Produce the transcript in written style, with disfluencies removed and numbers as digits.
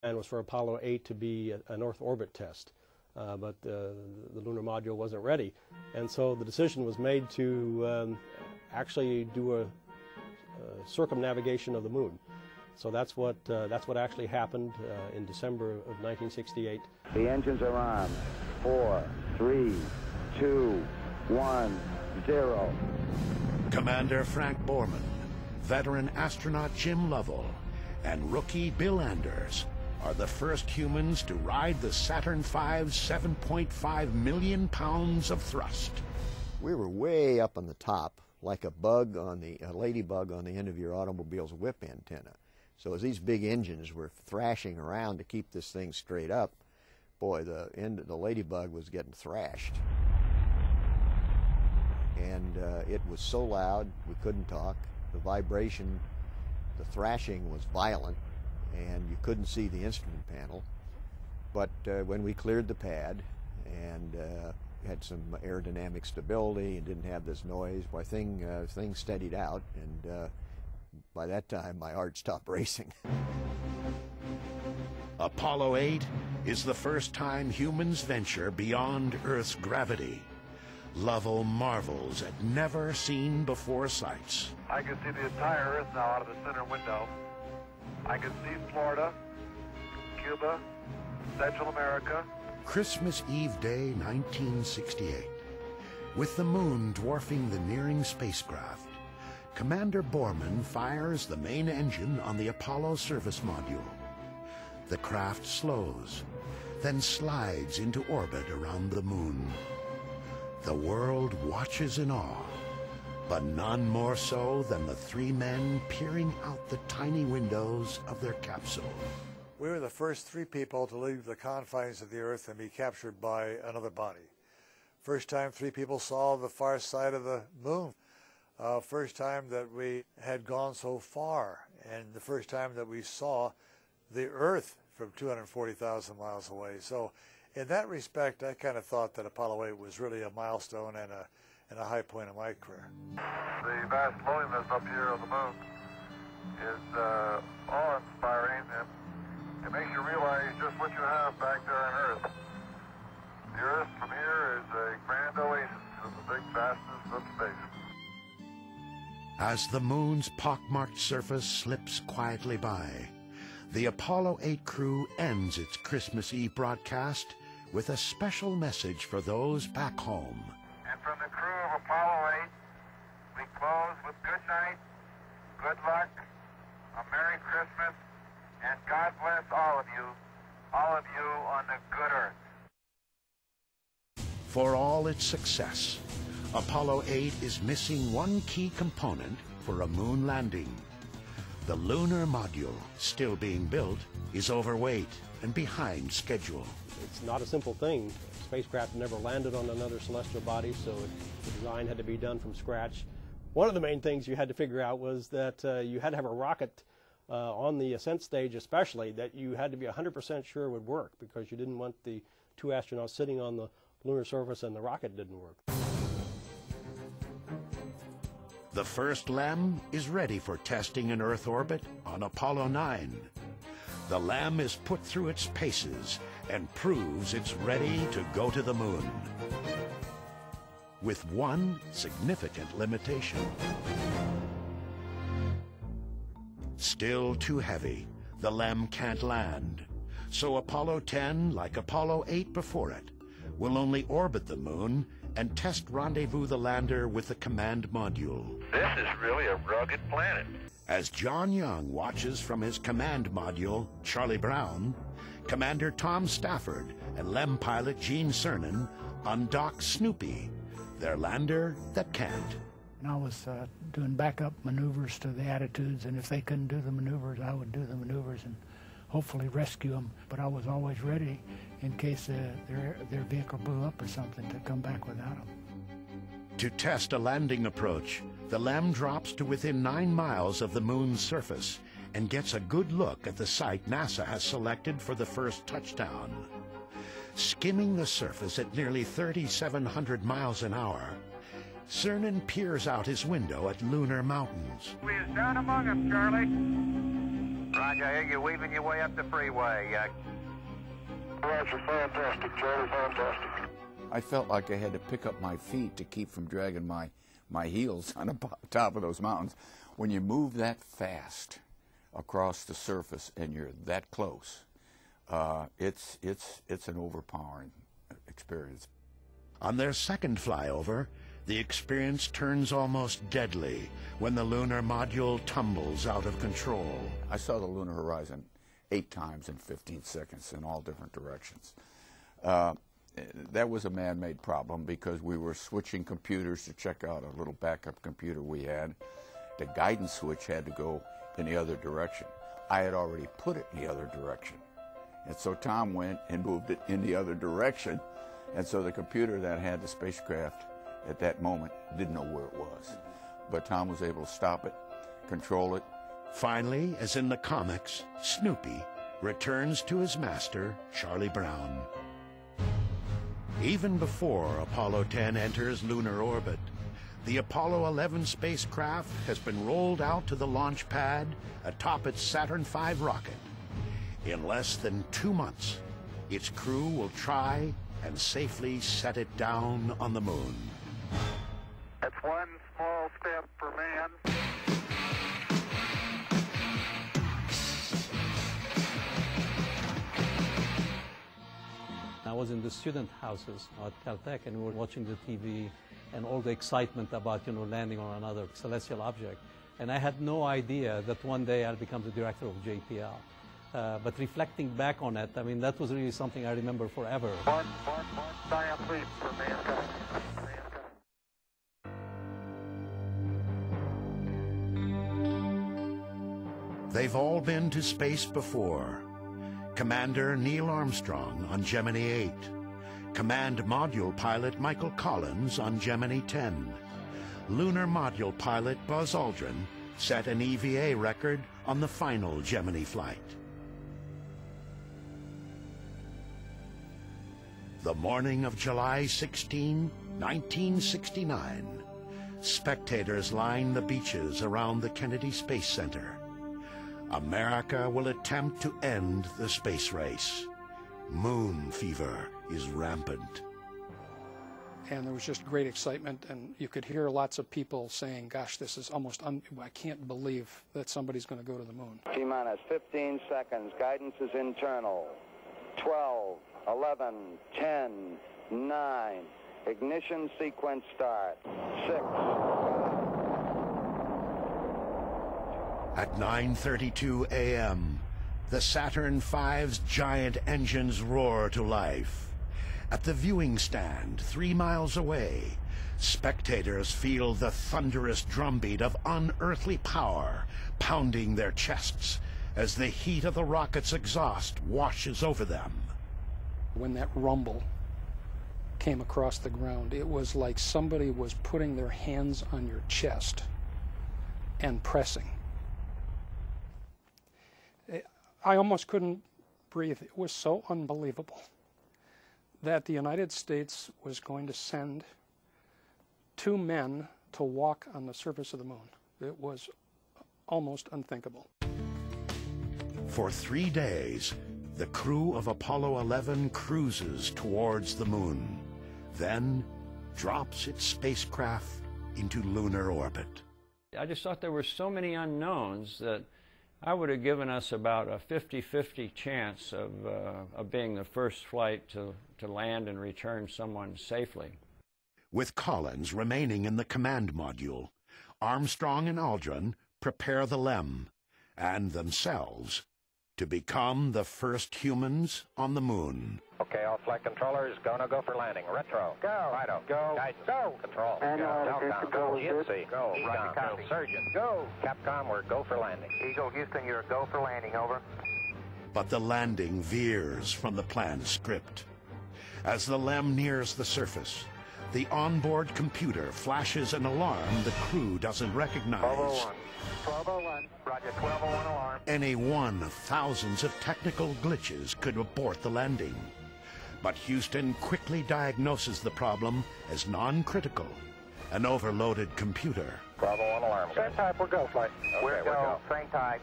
And was for Apollo 8 to be an Earth orbit test, but the lunar module wasn't ready. And so the decision was made to actually do a circumnavigation of the moon. So that's what actually happened in December of 1968. The engines are on. 4, 3, 2, 1, 0. Commander Frank Borman, veteran astronaut Jim Lovell, and rookie Bill Anders are the first humans to ride the Saturn V's 7.5 million pounds of thrust. We were way up on the top, like a ladybug on the end of your automobile's whip antenna. So as these big engines were thrashing around to keep this thing straight up, boy, the ladybug was getting thrashed. And it was so loud we couldn't talk. The vibration, the thrashing was violent, and you couldn't see the instrument panel. But when we cleared the pad and had some aerodynamic stability and didn't have this noise, why things steadied out, and by that time my heart stopped racing. Apollo 8 is the first time humans venture beyond Earth's gravity. Lovell marvels at never-seen-before sights. I can see the entire Earth now out of the center window. I can see Florida, Cuba, Central America. Christmas Eve Day, 1968. With the moon dwarfing the nearing spacecraft, Commander Borman fires the main engine on the Apollo service module. The craft slows, then slides into orbit around the moon. The world watches in awe, but none more so than the three men peering out the tiny windows of their capsule. We were the first three people to leave the confines of the Earth and be captured by another body. First time three people saw the far side of the moon. First time that we had gone so far, and the first time that we saw the Earth from 240,000 miles away. So in that respect, I kind of thought that Apollo 8 was really a milestone and a high point of my career. The vast loneliness up here on the moon is awe-inspiring, and it makes you realize just what you have back there on Earth. The Earth from here is a grand oasis in the big vastness of space. As the moon's pockmarked surface slips quietly by, the Apollo 8 crew ends its Christmas Eve broadcast with a special message for those back home. And from the crew of Apollo 8, we close with good night, good luck, a Merry Christmas, and God bless all of you on the good Earth. For all its success, Apollo 8 is missing one key component for a moon landing. The lunar module, still being built, is overweight and behind schedule. It's not a simple thing. Spacecraft never landed on another celestial body, so the design had to be done from scratch. One of the main things you had to figure out was that you had to have a rocket on the ascent stage especially that you had to be 100% sure would work, because you didn't want the two astronauts sitting on the lunar surface and the rocket didn't work. The first LEM is ready for testing in Earth orbit on Apollo 9. The LEM is put through its paces and proves it's ready to go to the moon. With one significant limitation. Still too heavy, the LEM can't land. So Apollo 10, like Apollo 8 before it, will only orbit the moon and test rendezvous the lander with the command module. This is really a rugged planet. As John Young watches from his command module, Charlie Brown, Commander Tom Stafford and LEM pilot Gene Cernan undock Snoopy, their lander that can't. And I was doing backup maneuvers to the attitudes, and if they couldn't do the maneuvers, I would do the maneuvers and hopefully rescue them. But I was always ready in case their vehicle blew up or something to come back without them. To test a landing approach, the LEM drops to within 9 miles of the moon's surface and gets a good look at the site NASA has selected for the first touchdown. Skimming the surface at nearly 3,700 miles an hour, Cernan peers out his window at Lunar Mountains. We is down among them, Charlie. Roger, I hear you weaving your way up the freeway. Roger, fantastic, Charlie, fantastic. I felt like I had to pick up my feet to keep from dragging my heels on the top of those mountains. When you move that fast across the surface and you're that close, it's an overpowering experience. On their second flyover, the experience turns almost deadly when the lunar module tumbles out of control. I saw the lunar horizon 8 times in 15 seconds in all different directions. That was a man-made problem because we were switching computers to check out a little backup computer we had. The guidance switch had to go in the other direction. I had already put it in the other direction. And so Tom went and moved it in the other direction. And so the computer that had the spacecraft at that moment didn't know where it was. But Tom was able to stop it, control it. Finally, as in the comics, Snoopy returns to his master, Charlie Brown. Even before Apollo 10 enters lunar orbit, the Apollo 11 spacecraft has been rolled out to the launch pad atop its Saturn V rocket. In less than 2 months, its crew will try and safely set it down on the moon. That's one small step for man. I was in the student houses at Caltech, and we were watching the TV and all the excitement about, landing on another celestial object. And I had no idea that one day I'll become the director of JPL. But reflecting back on it, I mean, that was really something I remember forever. One giant leap for mankind. They've all been to space before. Commander Neil Armstrong on Gemini 8. Command Module Pilot Michael Collins on Gemini 10. Lunar Module Pilot Buzz Aldrin set an EVA record on the final Gemini flight. The morning of July 16, 1969, spectators line the beaches around the Kennedy Space Center. America will attempt to end the space race. Moon fever is rampant. And there was just great excitement, and you could hear lots of people saying, gosh, this is almost, I can't believe that somebody's going to go to the moon. T-minus 15 seconds. Guidance is internal. 12, 11, 10, 9. Ignition sequence start. 6. At 9:32 a.m., the Saturn V's giant engines roar to life. At the viewing stand 3 miles away, spectators feel the thunderous drumbeat of unearthly power pounding their chests as the heat of the rocket's exhaust washes over them. When that rumble came across the ground, it was like somebody was putting their hands on your chest and pressing. I almost couldn't breathe. It was so unbelievable that the United States was going to send 2 men to walk on the surface of the moon. It was almost unthinkable. For 3 days, the crew of Apollo 11 cruises towards the moon, then drops its spacecraft into lunar orbit. I just thought there were so many unknowns that I would have given us about a 50-50 chance of being the first flight to land and return someone safely. With Collins remaining in the command module, Armstrong and Aldrin prepare the LEM and themselves to become the first humans on the moon. Okay, all flight controllers, go for landing. Retro. Go. Righto. Go. Guidance. Go. Control. And go. Telcom. Go. Yinsey. Go. Roger, copy. Surgeon. Go. Capcom, we're go for landing. Eagle Houston, you're go for landing, over. But the landing veers from the planned script. As the LEM nears the surface, the onboard computer flashes an alarm the crew doesn't recognize. 1201. 1201. Roger, 1201 alarm. Any one of thousands of technical glitches could abort the landing. But Houston quickly diagnoses the problem as non-critical, an overloaded computer. 1201 alarm. Same type, we're go flight. Okay, we're go. Same type,